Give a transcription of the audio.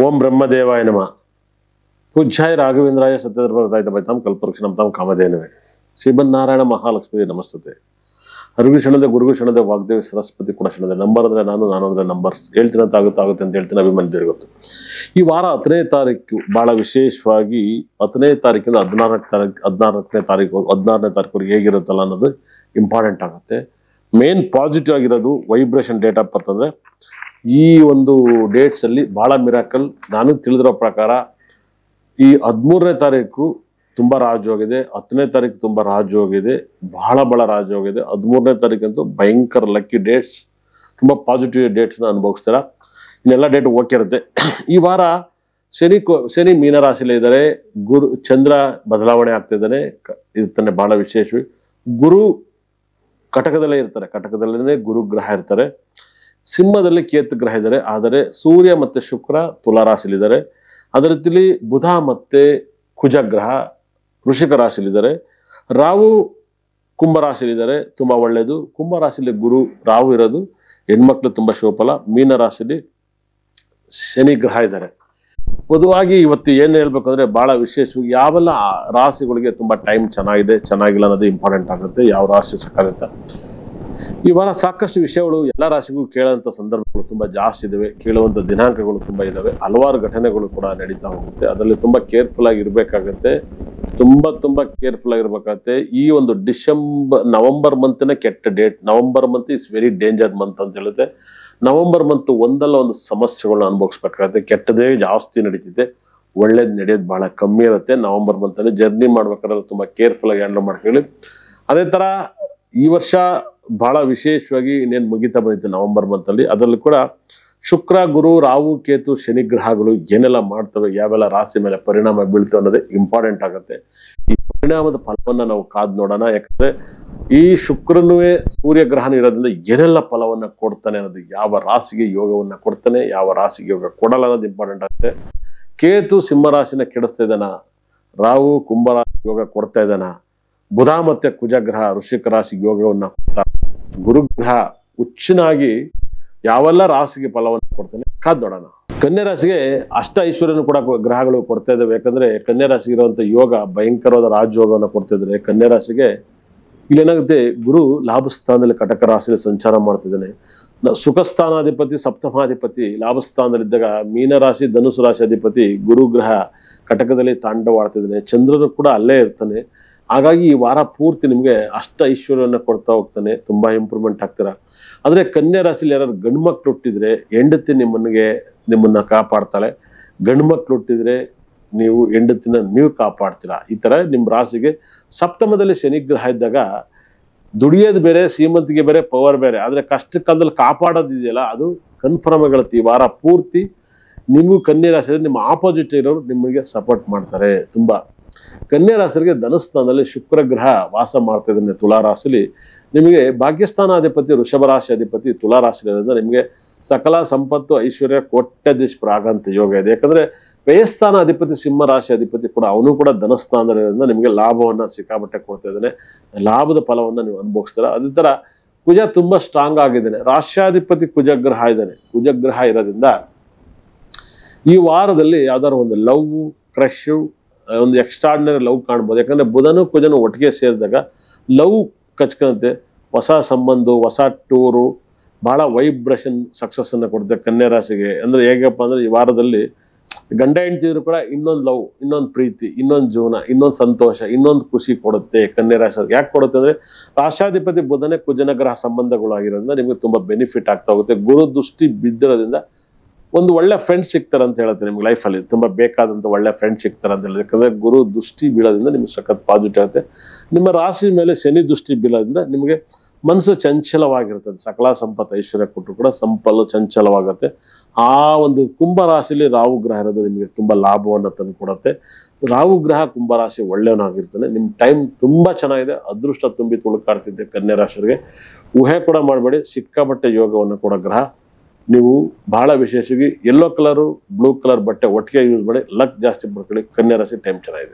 ಓಂ ಬ್ರಹ್ಮದೇವಾಯ ನಮಃ. ಪೂಜ್ಯಾಯ ರಾಘವೇಂದ್ರಾಯ ಸತ್ಯಧರ್ಮರತಾಯಿತಂ ಕಲ್ಪವೃಕ್ಷಣಂ ತಾಂ ಕಾಮಧೇನವೇ. ಶ್ರೀಮನ್ನಾರಾಯಣ ಮಹಾಲಕ್ಷ್ಮಿ ನಮಸ್ತತೆ. ಅರುಗಿ ಕ್ಷಣದೆ ಗುರುಗಿ ಕ್ಷಣದೆ ವಾಗ್ದೇವಿ ಸರಸ್ವತಿ ಕೂಡ ಕ್ಷಣದೆ. ನಂಬರ್ ಅಂದ್ರೆ ನಾನು ಅಂದ್ರೆ ನಂಬರ್ ಹೇಳ್ತೀನಿ ಅಂತ ಆಗುತ್ತೆ ಅಂತ ಹೇಳ್ತೀನಿ. ಅಭಿಮಾನಿಗಳಿಗೆ ಗೊತ್ತು. ಈ ವಾರ 10ನೇ ತಾರೀಕು ಬಹಳ ವಿಶೇಷವಾಗಿ 10ನೇ ತಾರೀಕಿಂದ 16ನೇ ತಾರೀಕು ಹೇಗಿರುತ್ತಲ್ಲ ಅನ್ನೋದು ಇಂಪಾರ್ಟೆಂಟ್ ಆಗುತ್ತೆ. ಮೇನ್ ಪಾಸಿಟಿವ್ ಆಗಿರೋದು ವೈಬ್ರೇಷನ್ ಡೇಟ್ ಆಫ್ ಬರ್ತ್ ಅಂದ್ರೆ ಈ ಒಂದು ಡೇಟ್ಸ್ ಅಲ್ಲಿ ಬಹಳ ಮಿರಾಕಲ್. ನಾನು ತಿಳಿದಿರೋ ಪ್ರಕಾರ ಈ 13ನೇ ತಾರೀಕು ತುಂಬಾ ರಾಜಯೋಗಿದೆ, 10ನೇ ತಾರೀಕು ತುಂಬಾ ರಾಜಯೋಗಿದೆ, ಬಹಳ ರಾಜಯೋಗಿದೆ. 13ನೇ ತಾರೀಕಂತೂ ಭಯಂಕರ ಲಕ್ಕಿ ಡೇಟ್ಸ್, ತುಂಬಾ ಪಾಸಿಟಿವ್ ಡೇಟ್ಸ್ ನ ಅನುಭವಿಸ್ತೀರಾ. ಇನ್ನೆಲ್ಲ ಡೇಟ್ ಓಕೆ ಇರುತ್ತೆ. ಈ ವಾರ ಶನಿ ಮೀನರಾಶಿಲೇ ಇದ್ದಾರೆ. ಚಂದ್ರ ಬದಲಾವಣೆ ಆಗ್ತಾ ಇದ್ದಾನೆ, ಇರ್ತಾನೆ. ಬಹಳ ವಿಶೇಷವಾಗಿ ಗುರು ಕಟಕದಲ್ಲೇ ಇರ್ತಾರೆ, ಕಟಕದಲ್ಲೇ ಗುರು ಗ್ರಹ ಇರ್ತಾರೆ. ಸಿಂಹದಲ್ಲಿ ಕೇತು ಗ್ರಹ ಇದ್ದಾರೆ. ಆದರೆ ಸೂರ್ಯ ಮತ್ತೆ ಶುಕ್ರ ತುಲಾ ರಾಶಿಲಿದ್ದಾರೆ. ಅದರ ರೀತಿಯಲ್ಲಿ ಬುಧ ಮತ್ತೆ ಕುಜ ಗ್ರಹ ವೃಷಿಕ ರಾಶಿಲಿದ್ದಾರೆ. ರಾಹು ಕುಂಭ ರಾಶಿಲಿದ್ದಾರೆ, ತುಂಬಾ ಒಳ್ಳೆಯದು. ಕುಂಭ ರಾಶಿಲಿ ಗುರು ರಾಹು ಇರೋದು ಹೆಣ್ಮಕ್ಳು ತುಂಬಾ ಶುಭಫಲ. ಮೀನ ರಾಶಿಲಿ ಶನಿ ಗ್ರಹ ಇದ್ದಾರೆ. பொதுವಾಗಿ ಇವತ್ತು ಏನು ಹೇಳ್ಬೇಕು ಅಂದ್ರೆ ಬಹಳ ವಿಶೇಷವಾಗಿ ಯಾವೆಲ್ಲ ರಾಶಿಗಳಿಗೆ ತುಂಬಾ ಟೈಮ್ ಚೆನ್ನಾಗಿಲ್ಲ ಅನ್ನೋದು ಇಂಪಾರ್ಟೆಂಟ್ ಆಗುತ್ತೆ. ಯಾವ ರಾಶಿ ಸಕಾಲತ್ತ ಈ ವಾರ ಸಾಕಷ್ಟು ವಿಷಯಗಳು ಎಲ್ಲ ರಾಶಿಗೂ ಕೇಳುವಂತ ಸಂದರ್ಭಗಳು ತುಂಬಾ ಜಾಸ್ತಿ ಇದಾವೆ, ಕೇಳುವಂತ ದಿನಾಂಕಗಳು ತುಂಬಾ ಇದಾವೆ. ಹಲವಾರು ಘಟನೆಗಳು ಕೂಡ ನಡೀತಾ ಹೋಗುತ್ತೆ. ಅದರಲ್ಲಿ ತುಂಬಾ ಕೇರ್ಫುಲ್ ಆಗಿ ಇರ್ಬೇಕಾಗತ್ತೆ, ತುಂಬಾ ಕೇರ್ಫುಲ್ ಆಗಿರ್ಬೇಕಾಗತ್ತೆ. ಈ ಒಂದು ನವೆಂಬರ್ ಮಂತ್ನೇ ಕೆಟ್ಟ date. November month is very danger month ಅಂತ ಹೇಳುತ್ತೆ. ನವೆಂಬರ್ ಮಂತ್ ಒಂದಲ್ಲ ಒಂದು ಸಮಸ್ಯೆಗಳನ್ನ ಅನುಭವಿಸ್ಬೇಕಾಗತ್ತೆ. ಕೆಟ್ಟದೇ ಜಾಸ್ತಿ ನಡೀತಿದೆ, ಒಳ್ಳೇದು ನಡೆಯೋದು ಬಹಳ ಕಮ್ಮಿ ಇರುತ್ತೆ. ನವೆಂಬರ್ ಮಂತ್ ಅಲ್ಲಿ ಜರ್ನಿ ಮಾಡ್ಬೇಕಾದ್ರೆ ತುಂಬಾ ಕೇರ್ಫುಲ್ ಆಗಿ ಹ್ಯಾಂಡಲ್ ಮಾಡ್ಕೊಳ್ಳಿ. ಅದೇ ತರ ಈ ವರ್ಷ ಬಹಳ ವಿಶೇಷವಾಗಿ ಇನ್ನೇನು ಮುಗಿತಾ ಬಂದಿತ್ತು ನವೆಂಬರ್ ಮಂತ್ ಅಲ್ಲಿ. ಅದರಲ್ಲೂ ಕೂಡ ಶುಕ್ರ ಗುರು ರಾಹು ಕೇತು ಶನಿ ಗ್ರಹಗಳು ಏನೆಲ್ಲ ಮಾಡ್ತವೆ, ಯಾವೆಲ್ಲ ರಾಶಿ ಮೇಲೆ ಪರಿಣಾಮ ಬೀಳ್ತವೆ ಅನ್ನೋದೇ ಇಂಪಾರ್ಟೆಂಟ್ ಆಗುತ್ತೆ. ಈ ಪರಿಣಾಮದ ಫಲವನ್ನ ನಾವು ಕಾದ್ ನೋಡೋಣ. ಯಾಕಂದ್ರೆ ಈ ಶುಕ್ರನುವೇ ಸೂರ್ಯ ಗ್ರಹಣ ಇರೋದ್ರಿಂದ ಏನೆಲ್ಲ ಫಲವನ್ನ ಕೊಡ್ತಾನೆ ಅನ್ನೋದು, ಯಾವ ರಾಶಿಗೆ ಯೋಗವನ್ನ ಕೊಡ್ತಾನೆ, ಯಾವ ರಾಶಿಗೆ ಯೋಗ ಕೊಡಲ್ಲ ಅನ್ನೋದು ಇಂಪಾರ್ಟೆಂಟ್ ಆಗುತ್ತೆ. ಕೇತು ಸಿಂಹ ರಾಶಿನ ಕೆಡಿಸ್ತಾ ಇದ್ದಾನ, ರಾಹು ಕುಂಭ ರಾಶಿ ಯೋಗ ಕೊಡ್ತಾ ಇದ್ದಾನ, ಬುಧ ಮತ್ತೆ ಕುಜ ಗ್ರಹ ವೃಶ್ಚಿಕ ರಾಶಿ ಯೋಗವನ್ನ ಕೊಡ್ತಾ, ಗುರುಗ್ರಹ ಹುಚ್ಚನಾಗಿ ಯಾವೆಲ್ಲ ರಾಶಿಗೆ ಫಲವನ್ನು ಕೊಡ್ತಾನೆ ಕಾದ್ ನೋಡೋಣ. ಕನ್ಯಾ ರಾಶಿಗೆ ಅಷ್ಟ ಐಶ್ವರ್ಯನು ಕೂಡ ಗ್ರಹಗಳು ಕೊಡ್ತಾ ಇದ್ದಾವೆ. ಯಾಕಂದ್ರೆ ಕನ್ಯಾ ರಾಶಿಗೆ ಇರುವಂತ ಯೋಗ ಭಯಂಕರವಾದ ರಾಜಯೋಗವನ್ನು ಕೊಡ್ತಾ ಇದ್ದಾರೆ. ಕನ್ಯಾ ರಾಶಿಗೆ ಇಲ್ಲೇನಾಗುತ್ತೆ, ಗುರು ಲಾಭಸ್ಥಾನದಲ್ಲಿ ಕಟಕ ರಾಶಿಯಲ್ಲಿ ಸಂಚಾರ ಮಾಡ್ತಿದ್ದಾನೆ. ಸುಖ ಸ್ಥಾನಾಧಿಪತಿ ಸಪ್ತಮಾಧಿಪತಿ ಲಾಭಸ್ಥಾನದಲ್ಲಿದ್ದಾಗ ಮೀನರಾಶಿ ಧನುಸು ರಾಶಿ ಅಧಿಪತಿ ಗುರುಗ್ರಹ ಕಟಕದಲ್ಲಿ ತಾಂಡವಾಡ್ತಿದ್ದಾನೆ. ಚಂದ್ರನು ಕೂಡ ಅಲ್ಲೇ ಇರ್ತಾನೆ. ಹಾಗಾಗಿ ಈ ವಾರ ಪೂರ್ತಿ ನಿಮ್ಗೆ ಅಷ್ಟ ಐಶ್ವರ್ಯವನ್ನ ಕೊಡ್ತಾ ಹೋಗ್ತಾನೆ, ತುಂಬಾ ಇಂಪ್ರೂವ್ಮೆಂಟ್ ಆಗ್ತೀರಾ. ಆದ್ರೆ ಕನ್ಯಾ ರಾಶಿಲಿ ಯಾರು ಗಂಡು ಮಕ್ಳು ಹುಟ್ಟಿದ್ರೆ ಹೆಂಡತಿ ನಿಮ್ಮನ್ನ ಕಾಪಾಡ್ತಾಳೆ, ಗಂಡು ಮಕ್ಳು ಹುಟ್ಟಿದ್ರೆ ನೀವು ಹೆಂಡತಿನ ನೀವು ಕಾಪಾಡ್ತೀರಾ. ಈ ತರ ನಿಮ್ ರಾಶಿಗೆ ಸಪ್ತಮದಲ್ಲಿ ಶನಿ ಗ್ರಹ ಇದ್ದಾಗ ದುಡಿಯೋದು ಬೇರೆ, ಶ್ರೀಮಂತಿಗೆ ಬೇರೆ, ಪವರ್ ಬೇರೆ. ಆದ್ರೆ ಕಷ್ಟ ಕಾಲದಲ್ಲಿ ಕಾಪಾಡೋದಿದೆಯಲ್ಲ ಅದು ಕನ್ಫರ್ಮ್ ಆಗುತ್ತೆ. ಈ ವಾರ ಪೂರ್ತಿ ನಿಮಗೂ ಕನ್ಯಾ ರಾಶಿ ನಿಮ್ಮ ಆಪೋಸಿಟ್ ಇರೋರು ನಿಮಗೆ ಸಪೋರ್ಟ್ ಮಾಡ್ತಾರೆ ತುಂಬಾ. ಕನ್ಯಾ ರಾಶಿಗೆ ಧನಸ್ಥಾನದಲ್ಲಿ ಶುಕ್ರ ಗ್ರಹ ವಾಸ ಮಾಡ್ತಾ ಇದ್ದಾನೆ ತುಲಾ ರಾಶಿಲಿ. ನಿಮಗೆ ಭಾಗ್ಯಸ್ಥಾನಾಧಿಪತಿ ವೃಷಭ ರಾಶಿ ಅಧಿಪತಿ ತುಲಾ ರಾಶಿಯಿಂದ ನಿಮಗೆ ಸಕಲ ಸಂಪತ್ತು ಐಶ್ವರ್ಯ ಕೋಟ್ಯಾಧೀಶ ಪ್ರಾಗಂತ ಯೋಗ ಇದೆ. ಯಾಕಂದ್ರೆ ವ್ಯಯಸ್ಥಾನ ಅಧಿಪತಿ ಸಿಂಹ ರಾಶಿ ಅಧಿಪತಿ ಕೂಡ ಅವನು ಕೂಡ ಧನಸ್ಥಾನದಿಂದ ನಿಮಗೆ ಲಾಭವನ್ನ ಸಿಕ್ಕಾಪಟ್ಟೆ ಕೊಡ್ತಾ ಇದ್ದಾನೆ. ಲಾಭದ ಫಲವನ್ನ ನೀವು ಅನುಭವಿಸ್ತೀರ. ಅದೇ ತರ ಕುಜ ತುಂಬಾ ಸ್ಟ್ರಾಂಗ್ ಆಗಿದ್ದಾನೆ. ರಾಶ್ಯಾಧಿಪತಿ ಕುಜಗ್ರಹ ಇದ್ದಾನೆ. ಕುಜಗ್ರಹ ಇರೋದ್ರಿಂದ ಈ ವಾರದಲ್ಲಿ ಯಾವ್ದಾದ್ರು ಒಂದು ಲವ್ ಕ್ರಶ್, ಒಂದು ಎಕ್ಸ್ಟ್ರಾರ್ಡಿನರಿ ಲವ್ ಕಾಣ್ಬೋದು. ಯಾಕಂದ್ರೆ ಬುಧನು ಕುಜನು ಒಟ್ಟಿಗೆ ಸೇರಿದಾಗ ಲವ್ ಕಚ್ಕಂತೆ, ಹೊಸ ಸಂಬಂಧ, ಹೊಸ ಟೂರು, ಬಹಳ ವೈಬ್ರೇಷನ್ ಸಕ್ಸಸ್ ಅನ್ನ ಕೊಡುತ್ತೆ ಕನ್ಯಾ ರಾಶಿಗೆ. ಅಂದ್ರೆ ಹೇಗಪ್ಪ ಅಂದ್ರೆ ಈ ವಾರದಲ್ಲಿ ಗಂಡ ಹೆಂಡ್ತಿದ್ರು ಕೂಡ ಇನ್ನೊಂದು ಲವ್, ಇನ್ನೊಂದು ಪ್ರೀತಿ, ಇನ್ನೊಂದು ಜೀವನ, ಇನ್ನೊಂದು ಸಂತೋಷ, ಇನ್ನೊಂದು ಖುಷಿ ಕೊಡುತ್ತೆ ಕನ್ಯಾ ರಾಶಿ. ಯಾಕೆ ಕೊಡುತ್ತೆ ಅಂದ್ರೆ ರಾಶಾಧಿಪತಿ ಬುಧನೇ ಕುಜನ ಗ್ರಹ ಸಂಬಂಧಗಳು ಆಗಿರೋದ್ರಿಂದ ನಿಮಗೆ ತುಂಬಾ ಬೆನಿಫಿಟ್ ಆಗ್ತಾ ಹೋಗುತ್ತೆ. ಗುರು ದೃಷ್ಟಿ ಬಿದ್ದಿರೋದ್ರಿಂದ ಒಂದು ಒಳ್ಳೆ ಫ್ರೆಂಡ್ ಸಿಗ್ತಾರೆ ಅಂತ ಹೇಳುತ್ತೆ. ನಿಮ್ಗೆ ಲೈಫಲ್ಲಿ ತುಂಬಾ ಬೇಕಾದಂತ ಒಳ್ಳೆ ಫ್ರೆಂಡ್ ಸಿಗ್ತಾರೆ ಅಂತ ಹೇಳುತ್ತೆ. ಯಾಕಂದ್ರೆ ಗುರು ದೃಷ್ಟಿ ಬೀಳೋದ್ರಿಂದ ನಿಮ್ಗೆ ಸಖತ್ ಪಾಸಿಟಿವ್ ಆಗುತ್ತೆ. ನಿಮ್ಮ ರಾಶಿ ಮೇಲೆ ಶನಿ ದೃಷ್ಟಿ ಬೀಳೋದ್ರಿಂದ ನಿಮಗೆ ಮನಸ್ಸು ಚಂಚಲವಾಗಿರ್ತದೆ. ಸಕಲ ಸಂಪತ್ತು ಐಶ್ವರ್ಯ ಕೊಟ್ಟರು ಕೂಡ ಸಂಪತ್ತು ಚಂಚಲವಾಗುತ್ತೆ. ಆ ಒಂದು ಕುಂಭ ರಾಶಿಲಿ ರಾಹು ಗ್ರಹ ಇರೋದು ನಿಮಗೆ ತುಂಬಾ ಲಾಭವನ್ನು ತಂದು ಕೊಡುತ್ತೆ. ರಾಹು ಗ್ರಹ ಕುಂಭ ರಾಶಿ ಒಳ್ಳೆಯವನಾಗಿರ್ತಾನೆ. ನಿಮ್ ಟೈಮ್ ತುಂಬಾ ಚೆನ್ನಾಗಿದೆ. ಅದೃಷ್ಟ ತುಂಬಿ ತುಳುಕಾಡ್ತಿದ್ದೆ ಕನ್ಯಾ ರಾಶಿಯವರಿಗೆ. ಊಹೆ ಕೂಡ ಮಾಡಬೇಡಿ, ಸಿಕ್ಕಾಪಟ್ಟೆ ಯೋಗವನ್ನು ಕೂಡ ಗ್ರಹ. ನೀವು ಬಹಳ ವಿಶೇಷವಾಗಿ ಯೆಲ್ಲೋ ಕಲರು ಬ್ಲೂ ಕಲರ್ ಬಟ್ಟೆ ಒಟ್ಟಿಗೆ ಯೂಸ್ ಮಾಡಿ ಲಕ್ ಜಾಸ್ತಿ ಮಾಡ್ಕೊಳ್ಳಿ. ಕನ್ಯಾ ರಾಶಿ ಟೈಮ್ ಚೆನ್ನಾಗಿದೆ.